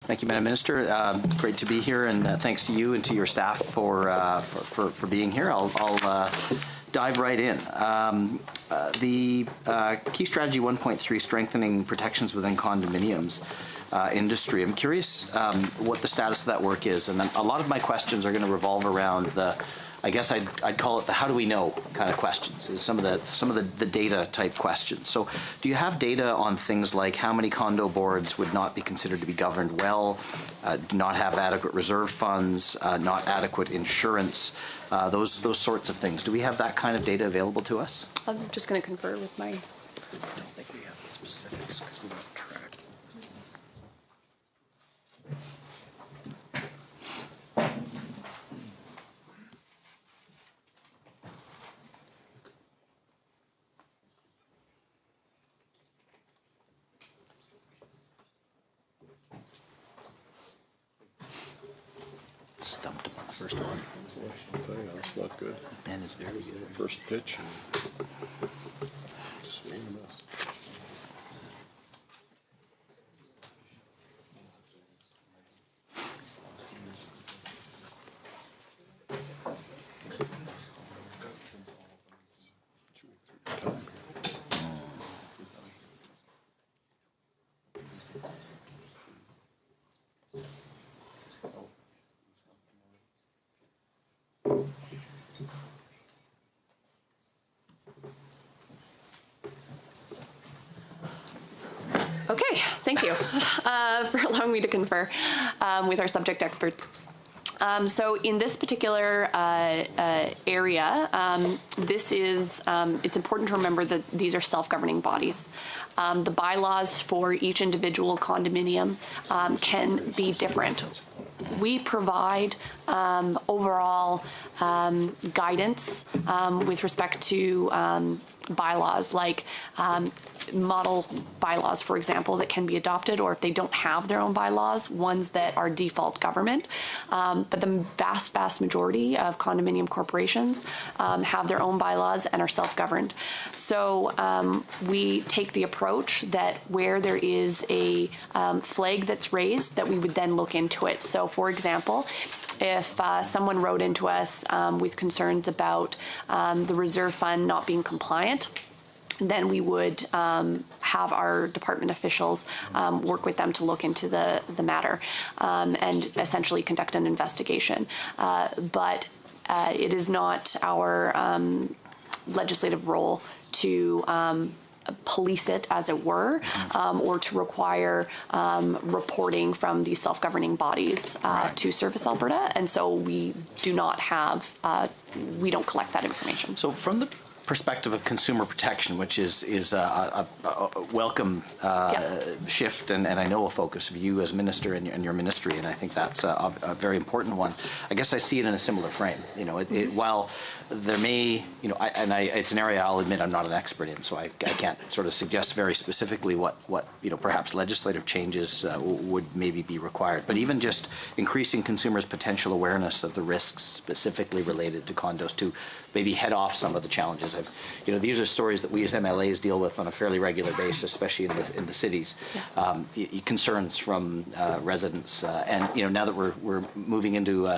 Thank you, Madam Minister. Great to be here, and thanks to you and to your staff for being here. I'll dive right in. The Key Strategy 1.3, Strengthening Protections Within Condominiums Industry. I'm curious what the status of that work is, and then a lot of my questions are going to revolve around the, I guess I'd call it the how do we know kind of questions, is some of the data type questions. So do you have data on things like how many condo boards would not be considered to be governed well, do not have adequate reserve funds, not adequate insurance, those sorts of things? Do we have that kind of data available to us? I'm just going to confer with my... I don't think we have the specifics because we don't track. Stumped him on the first one. That's not good. Ben is very good. First pitch. Swing and miss. Okay, thank you for allowing me to confer with our subject experts. So in this particular area, this is, it's important to remember that these are self-governing bodies. The bylaws for each individual condominium can be different. We provide overall guidance with respect to bylaws, like model bylaws, for example, that can be adopted, or if they don't have their own bylaws, ones that are default government. But the vast majority of condominium corporations have their own bylaws and are self-governed. So we take the approach that where there is a flag that's raised, that we would then look into it. So, for example, if someone wrote into us with concerns about the reserve fund not being compliant, then we would have our department officials work with them to look into the matter and essentially conduct an investigation. But it is not our legislative role to police it, as it were, or to require reporting from these self-governing bodies to Service Alberta, and so we do not have, we don't collect that information. So from the perspective of consumer protection, which is a welcome shift, and I know a focus of you as minister and your ministry, and I think that's a very important one. I guess I see it in a similar frame. You know, while there may, you know, it's an area I'll admit I'm not an expert in, so I can't sort of suggest very specifically what you know, perhaps legislative changes would maybe be required. But even just increasing consumers' potential awareness of the risks specifically related to condos to maybe head off some of the challenges. You know, these are stories that we as MLAs deal with on a fairly regular basis, especially in the cities. Concerns from residents, and you know, now that we're moving into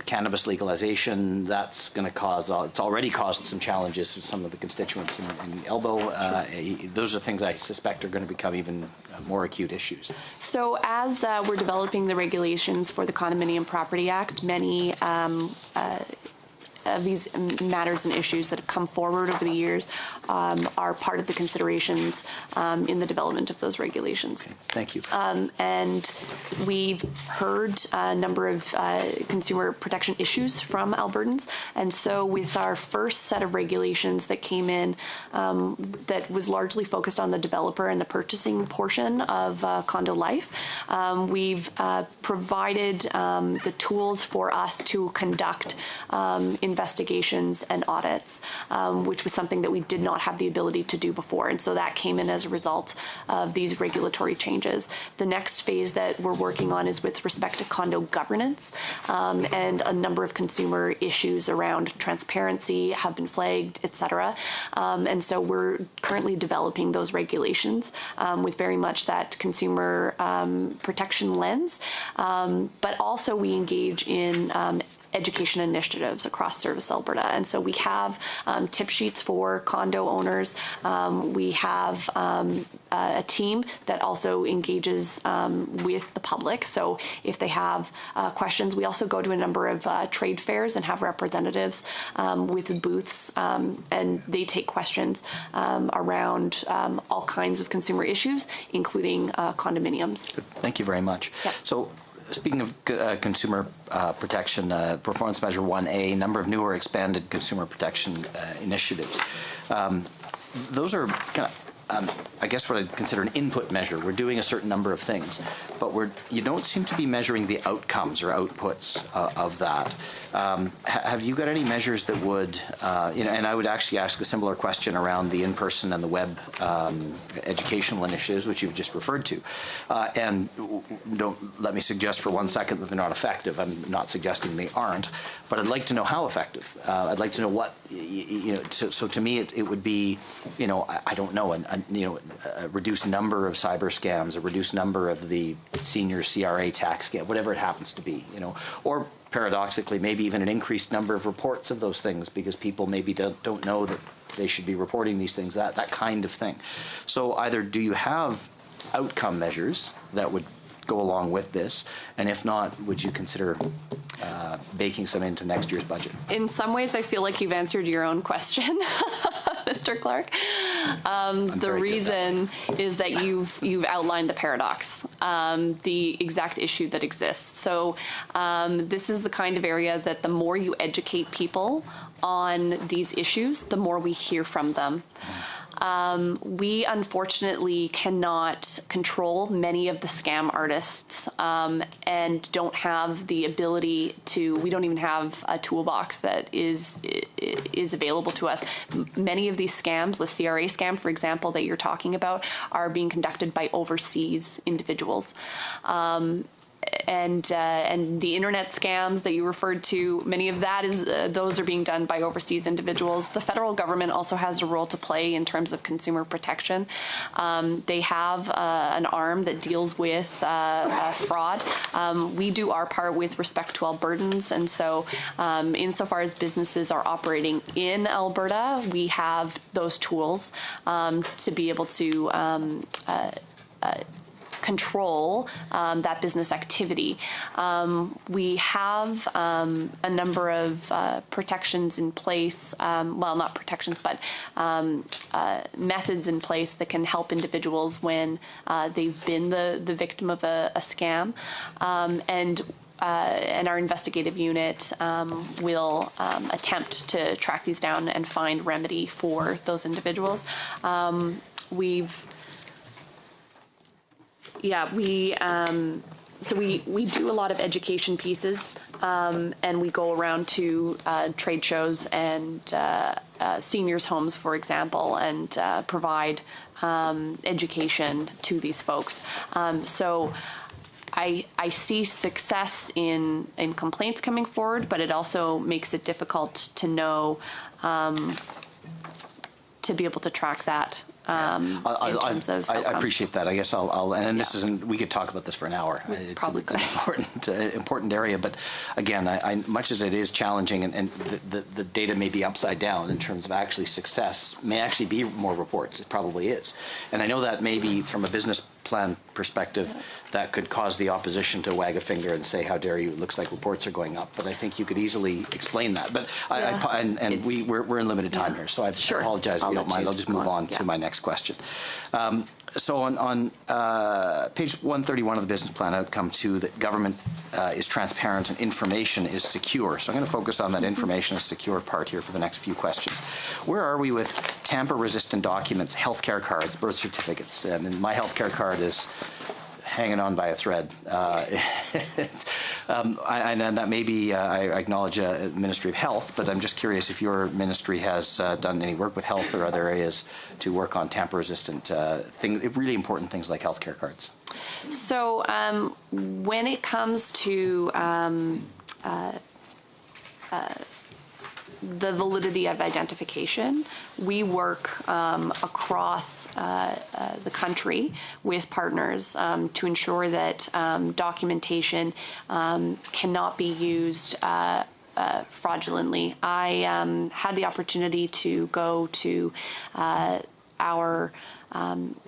cannabis legalization, that's going to cause. It's already caused some challenges to some of the constituents in Elbow. Those are things I suspect are going to become even more acute issues. So as we're developing the regulations for the Condominium Property Act, many of these matters and issues that have come forward over the years are part of the considerations in the development of those regulations. Okay. Thank you. And we've heard a number of consumer protection issues from Albertans, and so with our first set of regulations that came in that was largely focused on the developer and the purchasing portion of condo life, we've provided the tools for us to conduct investigations and audits, which was something that we did not have the ability to do before. And so that came in as a result of these regulatory changes. The next phase that we're working on is with respect to condo governance, and a number of consumer issues around transparency have been flagged, et cetera. And so we're currently developing those regulations with very much that consumer protection lens, but also we engage in education initiatives across Service Alberta. And so we have tip sheets for condo owners. We have a team that also engages with the public. So if they have questions, we also go to a number of trade fairs and have representatives with booths, and they take questions around all kinds of consumer issues, including condominiums. Thank you very much. Yep. So, speaking of consumer protection, Performance Measure 1A, number of new or expanded consumer protection initiatives. Those are kind of, I guess, what I'd consider an input measure. We're doing a certain number of things, but you don't seem to be measuring the outcomes or outputs of that. Have you got any measures that would, and I would actually ask a similar question around the in-person and the web educational initiatives, which you've just referred to. And don't let me suggest for 1 second that they're not effective. I'm not suggesting they aren't, but I'd like to know how effective. I'd like to know what, so to me it would be, I don't know, a reduced number of cyber scams, a reduced number of the senior CRA tax scam, whatever it happens to be, or paradoxically, maybe even an increased number of reports of those things because people maybe don't know that they should be reporting these things, that kind of thing. So either do you have outcome measures that would go along with this, and if not, would you consider baking some into next year's budget? In some ways, I feel like you've answered your own question, Mr. Clark. The reason is that you've outlined the paradox, the exact issue that exists. So this is the kind of area that the more you educate people on these issues, the more we hear from them. We unfortunately cannot control many of the scam artists and don't have the ability to, we don't even have a toolbox that is available to us. Many of these scams, the CRA scam, for example, that you're talking about, are being conducted by overseas individuals. And the internet scams that you referred to, many of that those are being done by overseas individuals. The federal government also has a role to play in terms of consumer protection. They have an arm that deals with fraud. We do our part with respect to Albertans, and so insofar as businesses are operating in Alberta, we have those tools to be able to control that business activity. We have a number of protections in place, well, not protections, but methods in place that can help individuals when they've been the victim of a scam. And our investigative unit will attempt to track these down and find remedy for those individuals. So we do a lot of education pieces, and we go around to trade shows and seniors' homes, for example, and provide education to these folks. So I see success in complaints coming forward, but it also makes it difficult to know, to be able to track that. In terms of I appreciate that. I guess and this isn't, we could talk about this for an hour. It's an important area, but again, I much as it is challenging and the data may be upside down in terms of actually success, may actually be more reports. It probably is. And I know that maybe from a business plan perspective, that could cause the opposition to wag a finger and say, how dare you, it looks like reports are going up. But I think you could easily explain that. But we're in limited time here, so I apologize if you don't mind. I'll just move on to my next question. So on page 131 of the business plan, outcome 2, that government is transparent and information is secure. So I'm going to focus on that information is secure part here for the next few questions. Where are we with tamper-resistant documents, healthcare cards, birth certificates? I mean, my healthcare card is hanging on by a thread. And that may be, I acknowledge Ministry of Health, but I'm just curious if your ministry has done any work with health or other areas to work on tamper-resistant things, really important things like healthcare cards. So when it comes to the validity of identification. We work across the country with partners to ensure that documentation cannot be used fraudulently. I had the opportunity to go to our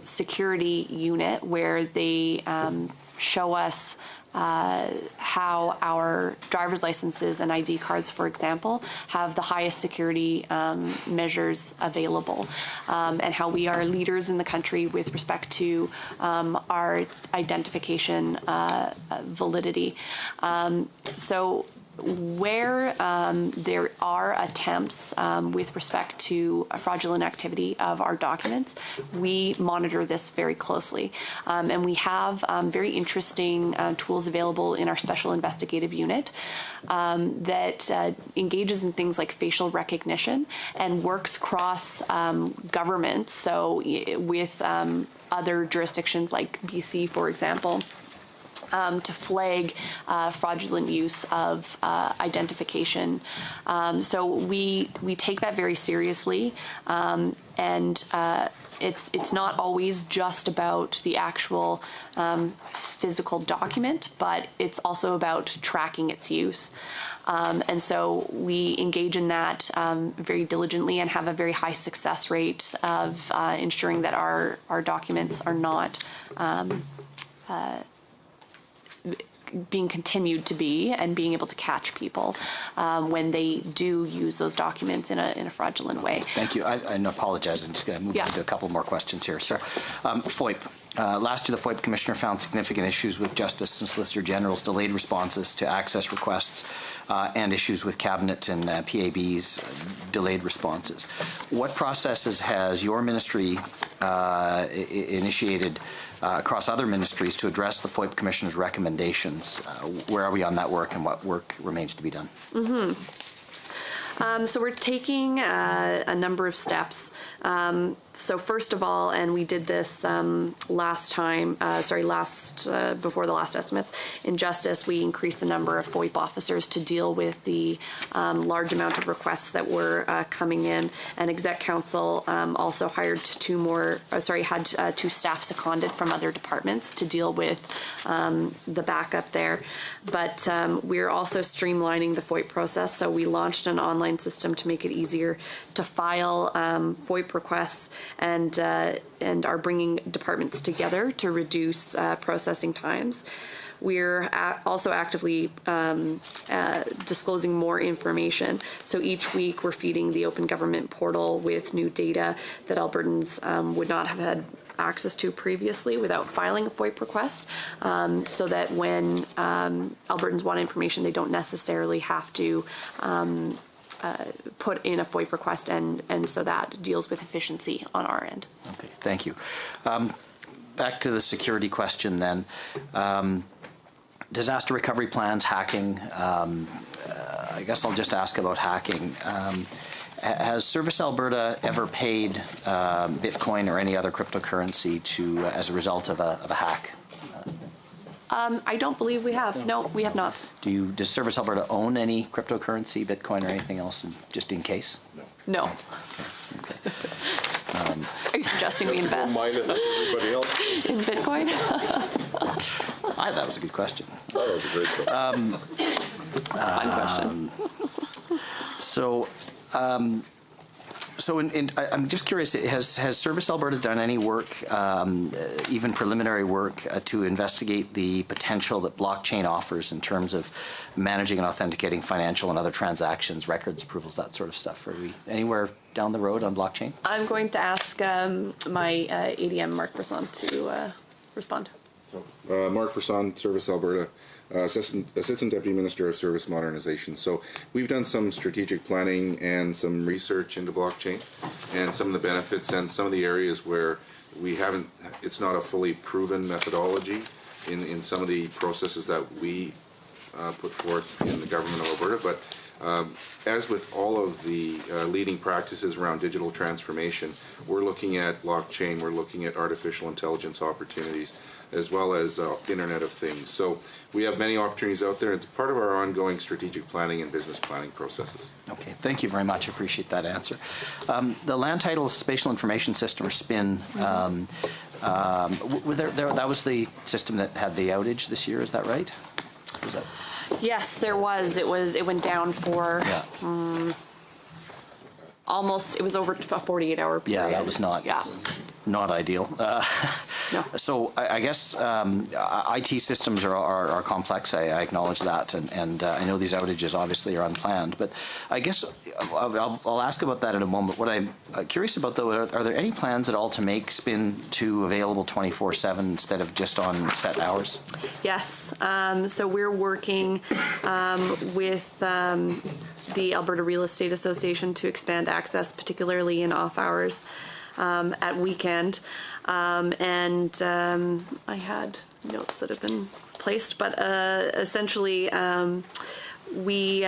security unit where they show us how our driver's licenses and ID cards, for example, have the highest security measures available, and how we are leaders in the country with respect to our identification validity. So where there are attempts with respect to a fraudulent activity of our documents, we monitor this very closely. And we have very interesting tools available in our special investigative unit that engages in things like facial recognition and works cross governments. So with other jurisdictions like BC, for example, to flag fraudulent use of identification. So we take that very seriously, and it's not always just about the actual physical document, but it's also about tracking its use. And so we engage in that very diligently and have a very high success rate of ensuring that our documents are not being continued to be, and being able to catch people when they do use those documents in a fraudulent way. Thank you. I apologize. I'm just going to move on to a couple more questions here. Sir, FOIP. Last year, the FOIP Commissioner found significant issues with Justice and Solicitor General's delayed responses to access requests and issues with Cabinet and PAB's delayed responses. What processes has your ministry initiated across other ministries to address the FOIP Commissioner's recommendations? Where are we on that work, and what work remains to be done? So we're taking a number of steps. So first of all, and we did this last time, before the last estimates, in Justice, we increased the number of FOIP officers to deal with the large amount of requests that were coming in. And Exec Council also hired had two staff seconded from other departments to deal with the backup there. But we're also streamlining the FOIP process. So we launched an online system to make it easier to file FOIP requests, and are bringing departments together to reduce processing times. We're also actively disclosing more information. So each week we're feeding the Open Government portal with new data that Albertans would not have had access to previously without filing a FOIP request, so that when Albertans want information, they don't necessarily have to put in a FOIP request, and so that deals with efficiency on our end. Okay, thank you. Back to the security question then. Disaster recovery plans, hacking. I guess I'll just ask about hacking. Has Service Alberta ever paid Bitcoin or any other cryptocurrency as a result of a hack? I don't believe we have. No, we have not. Does Service Alberta own any cryptocurrency, Bitcoin, or anything else, just in case? No. Okay. Are you suggesting we invest Everybody else. in Bitcoin? That was a good question. That was a great question. Fun question. So I'm just curious, has Service Alberta done any work, even preliminary work, to investigate the potential that blockchain offers in terms of managing and authenticating financial and other transactions, records, approvals, that sort of stuff? Are we anywhere down the road on blockchain? I'm going to ask my ADM, Mark Brisson, to respond. So, Mark Brisson, Service Alberta, Assistant Deputy Minister of Service Modernization. So we've done some strategic planning and some research into blockchain and some of the benefits and some of the areas where it's not a fully proven methodology in some of the processes that we put forth in the government of Alberta. But As with all of the leading practices around digital transformation, we're looking at blockchain, we're looking at artificial intelligence opportunities, as well as Internet of Things. So we have many opportunities out there. It's part of our ongoing strategic planning and business planning processes. Okay, thank you very much. I appreciate that answer. The Land Title Spatial Information System, or SPIN, that was the system that had the outage this year, is that right? Was that? Yes, there was. It went down for almost. It was over a 48-hour period. Yeah, that was not ideal. No. So I guess IT systems are complex. I acknowledge that, and I know these outages obviously are unplanned. But I guess I'll ask about that in a moment. What I'm curious about, though, are there any plans at all to make Spin 2 available 24/7 instead of just on set hours? Yes. So we're working with the Alberta Real Estate Association to expand access, particularly in off hours at weekend. And I had notes that have been placed, but essentially we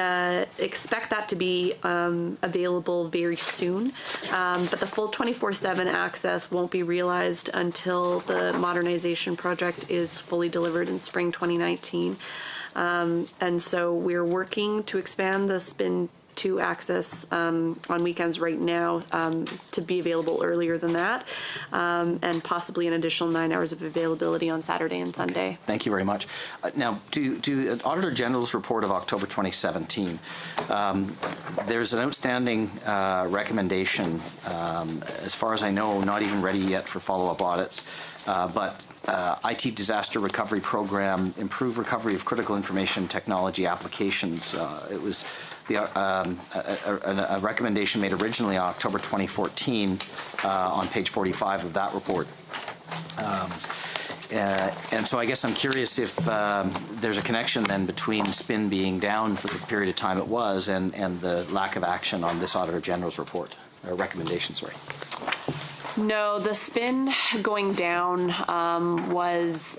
expect that to be available very soon. But the full 24/7 access won't be realized until the modernization project is fully delivered in spring 2019. And so we're working to expand the Spin 2 access on weekends right now to be available earlier than that, and possibly an additional 9 hours of availability on Saturday and Sunday. Thank you very much. Now, to Auditor General's report of October 2017, there's an outstanding recommendation, as far as I know, not even ready yet for follow-up audits, but IT disaster recovery program, improve recovery of critical information technology applications. It was a recommendation made originally on October 2014 on page 45 of that report. And so I guess I'm curious if there's a connection then between Spin being down for the period of time it was and the lack of action on this Auditor General's report, or recommendation, sorry. No, the Spin going down was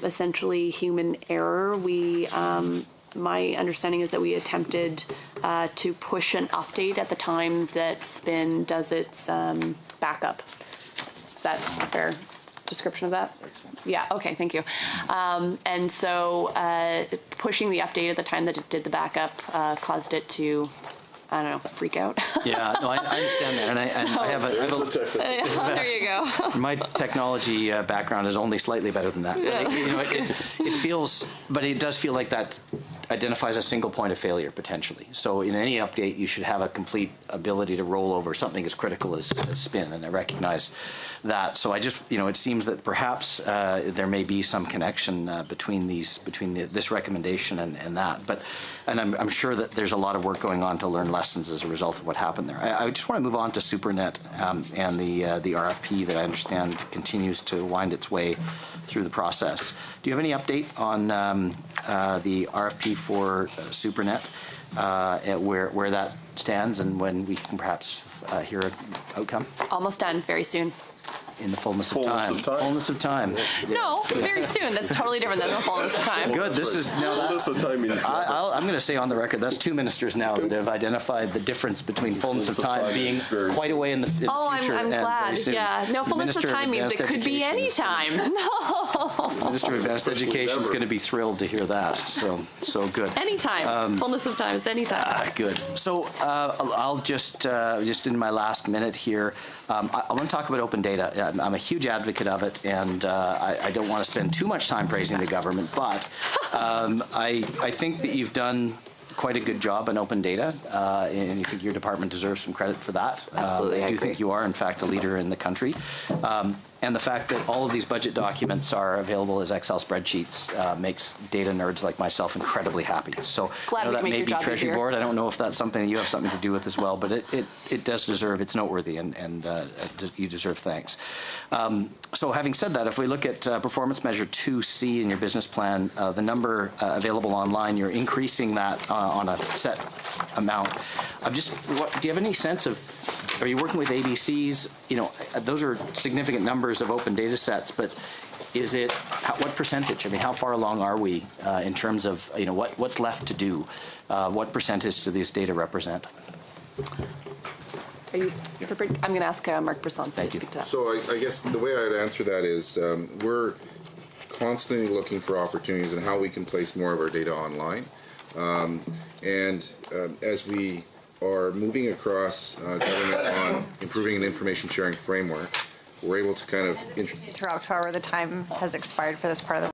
essentially human error. My understanding is that we attempted to push an update at the time that Spin does its backup. Is that a fair description of that? Yeah, okay, thank you. And so pushing the update at the time that it did the backup caused it to, I don't know, freak out. Yeah, no, I understand that, and I have a there you go. my technology background is only slightly better than that. Yeah. But it feels, but it does feel like that identifies a single point of failure potentially. So in any update, you should have a complete ability to roll over something as critical as Spin, and I recognize that. So I just, it seems that perhaps there may be some connection between this recommendation and that. And I'm sure that there's a lot of work going on to learn lessons as a result of what happened there. I just want to move on to SuperNet and the RFP that I understand continues to wind its way through the process. Do you have any update on the RFP for SuperNet, where that stands, and when we can perhaps hear an outcome? Almost done, very soon. In the fullness of time. Fullness of time. No, very soon. That's totally different than the fullness of time. Good. This is now. Fullness of time means I'm going to say on the record that's two ministers now that have identified the difference between fullness of time being quite away in the future. I'm glad. Very soon. Yeah. No, fullness of time means it could be any time. No. Minister of Advanced Education is going to be thrilled to hear that. So good. Anytime. Fullness of time. It's anytime. Good. So I'll just in my last minute here, I want to talk about open data. I'm a huge advocate of it, and I don't want to spend too much time praising the government, but I think that you've done quite a good job on open data, and you think your department deserves some credit for that. Absolutely, I do agree. think you are, in fact, a leader in the country. And the fact that all of these budget documents are available as Excel spreadsheets makes data nerds like myself incredibly happy. So Glad I know we that can make may your be job Treasury easier. Board. I don't know if that's something that you have something to do with as well, but it does deserve, it's noteworthy, and you deserve thanks. So having said that, if we look at performance measure 2C in your business plan, the number available online, you're increasing that on a set amount. Do you have any sense of, are you working with ABCs? Those are significant numbers of open data sets, but is it, what percentage? I mean, how far along are we in terms of, what's left to do? What percentage do these data represent? Are you prepared? I'm going to ask Marc Brisson to speak to that. So I guess the way I'd answer that is we're constantly looking for opportunities and how we can place more of our data online. As we are moving across government on improving an information sharing framework, we're able to kind of Interrupt, however, the time has expired for this part of the